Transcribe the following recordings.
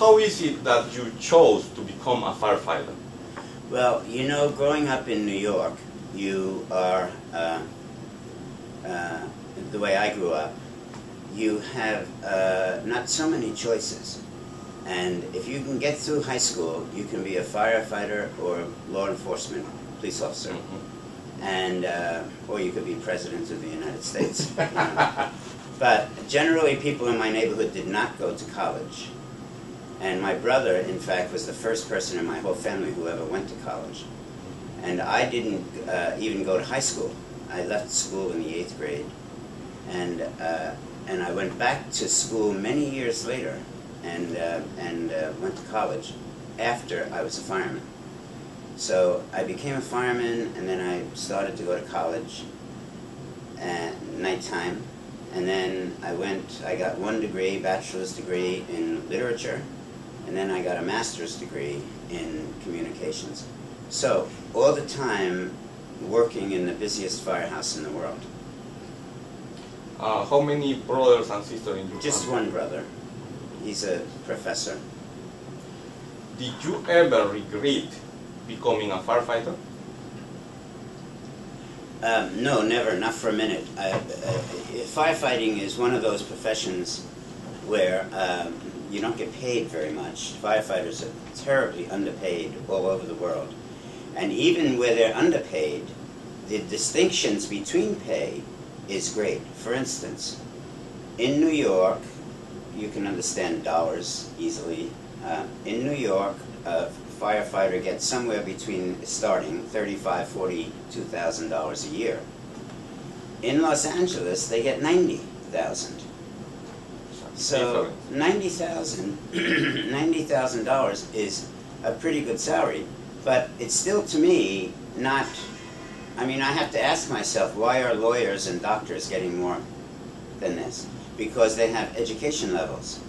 How is it that you chose to become a firefighter? Well, you know, growing up in New York, you are, the way I grew up, you have not so many choices. And if you can get through high school, you can be a firefighter or law enforcement police officer. Mm-hmm. And, or you could be president of the United States. You know. But generally, people in my neighborhood did not go to college. And my brother, in fact, was the first person in my whole family who ever went to college. And I didn't even go to high school. I left school in the 8th grade. And I went back to school many years later and went to college after I was a fireman. So I became a fireman, and then I started to go to college at nighttime. And then I got one degree, bachelor's degree in literature, and then I got a master's degree in communications. So all the time working in the busiest firehouse in the world. How many brothers and sisters in your Just family? one brother. He's a professor. Did you ever regret becoming a firefighter? No, never, not for a minute. Firefighting is one of those professions where you don't get paid very much. Firefighters are terribly underpaid all over the world. And even where they're underpaid, the distinctions between pay is great. For instance, in New York, you can understand dollars easily. In New York, a firefighter gets somewhere between starting $35,000, $42,000 a year. In Los Angeles, they get $90,000. So $90,000 is a pretty good salary, but it's still, to me, not. I mean, I have to ask myself, why are lawyers and doctors getting more than this? Because they have education levels.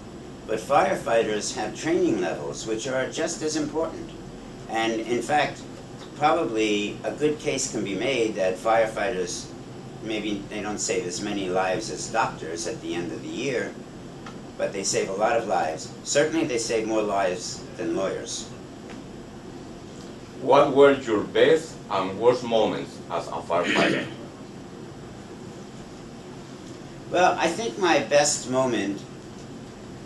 But firefighters have training levels, which are just as important. And in fact, probably a good case can be made that firefighters, maybe they don't save as many lives as doctors at the end of the year, but they save a lot of lives. Certainly they save more lives than lawyers. What were your best and worst moments as a firefighter? Well, I think my best moment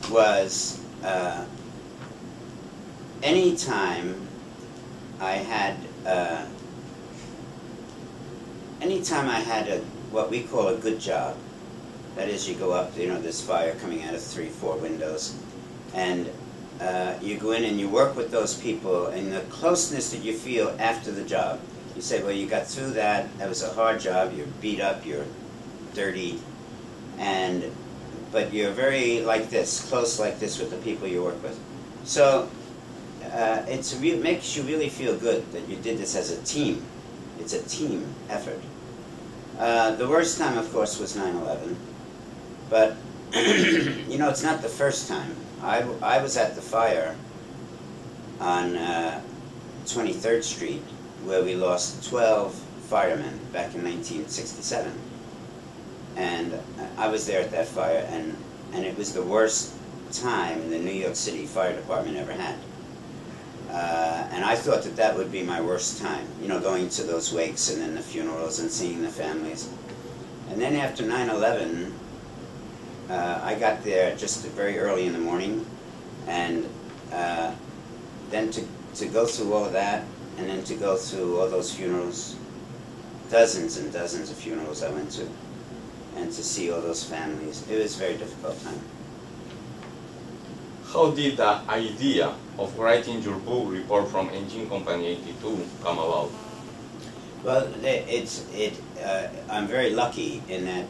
was anytime I had what we call a good job. That is, you go up, you know, there's fire coming out of 3, 4 windows, and you go in and you work with those people, and the closeness that you feel after the job. You say, well, you got through that, that was a hard job, you're beat up, you're dirty, but you're very like this, close like this with the people you work with. So it makes you really feel good that you did this as a team. It's a team effort. The worst time, of course, was 9/11. But, you know, it's not the first time. I was at the fire on 23rd Street, where we lost 12 firemen back in 1967. And I was there at that fire, and it was the worst time the New York City Fire Department ever had. And I thought that that would be my worst time, you know, going to those wakes and then the funerals and seeing the families. And then after 9/11, I got there just very early in the morning, and then to go through all of that, and then to go through all those funerals, dozens and dozens of funerals I went to, and to see all those families. It was a very difficult time. How did the idea of writing your book, Report from Engine Company 82, come about? Well, I'm very lucky in that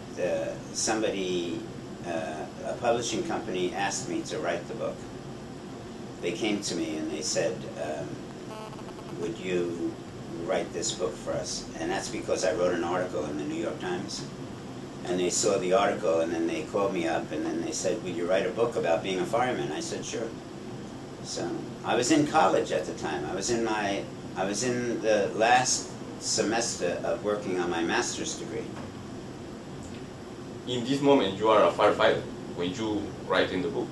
somebody, a publishing company, asked me to write the book. They came to me and they said, would you write this book for us? And that's because I wrote an article in the New York Times. And they saw the article, and then they called me up, and then they said, would you write a book about being a fireman? I said, sure. So I was in college at the time. I was in the last semester of working on my master's degree. In this moment, you are a firefighter when you write in the book?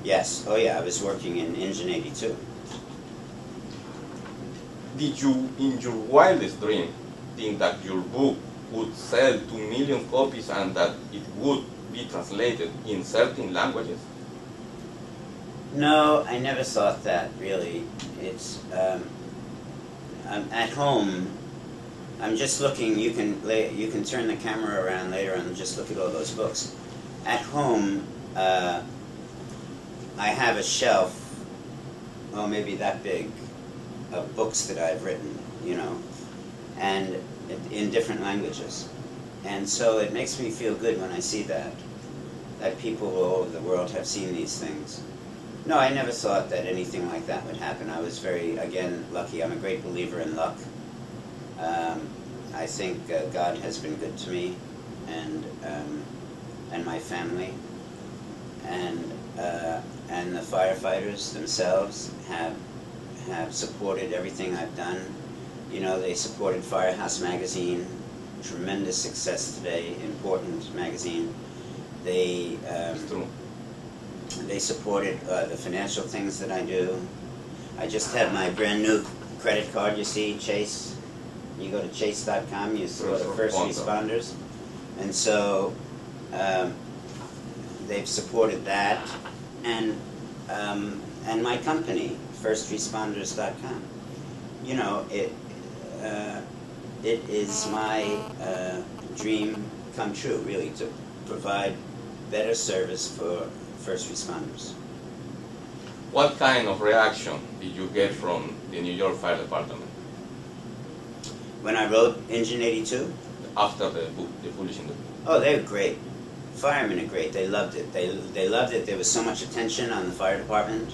Yes. Oh yeah, I was working in Engine 82. Did you, in your wildest dream, think that your book would sell 2 million copies and that it would be translated in certain languages? No, I never thought that, really. It's, I'm at home, I'm just looking, you can turn the camera around later and just look at all those books. At home, I have a shelf, oh, maybe that big, of books that I've written, you know, and in different languages. And so it makes me feel good when I see that people all over the world have seen these things. No, I never thought that anything like that would happen. I was very, again, lucky. I'm a great believer in luck. I think God has been good to me and my family, and the firefighters themselves have supported everything I've done. You know, they supported Firehouse Magazine, tremendous success today, important magazine. They supported the financial things that I do. I just had my brand new credit card, you see, Chase. You go to chase.com, you see the first responders. And so they've supported that. And my company, firstresponders.com. You know, it is my dream come true, really, to provide better service for first responders. What kind of reaction did you get from the New York Fire Department? When I wrote Engine 82? After the book, the publishing the book? Oh, they were great. Firemen are great. They loved it. They loved it. There was so much attention on the fire department.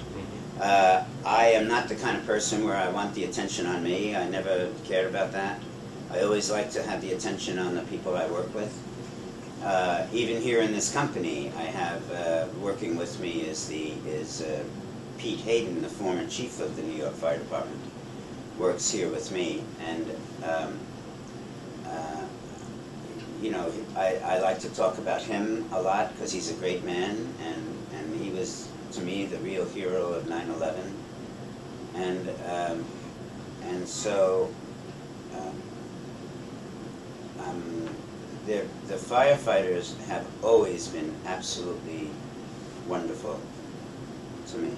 I am not the kind of person where I want the attention on me. I never cared about that. I always like to have the attention on the people I work with. Even here in this company, I have working with me is Pete Hayden, the former chief of the New York Fire Department, works here with me, and you know, I like to talk about him a lot because he's a great man, and he was, to me, the real hero of 9/11, and so the firefighters have always been absolutely wonderful to me.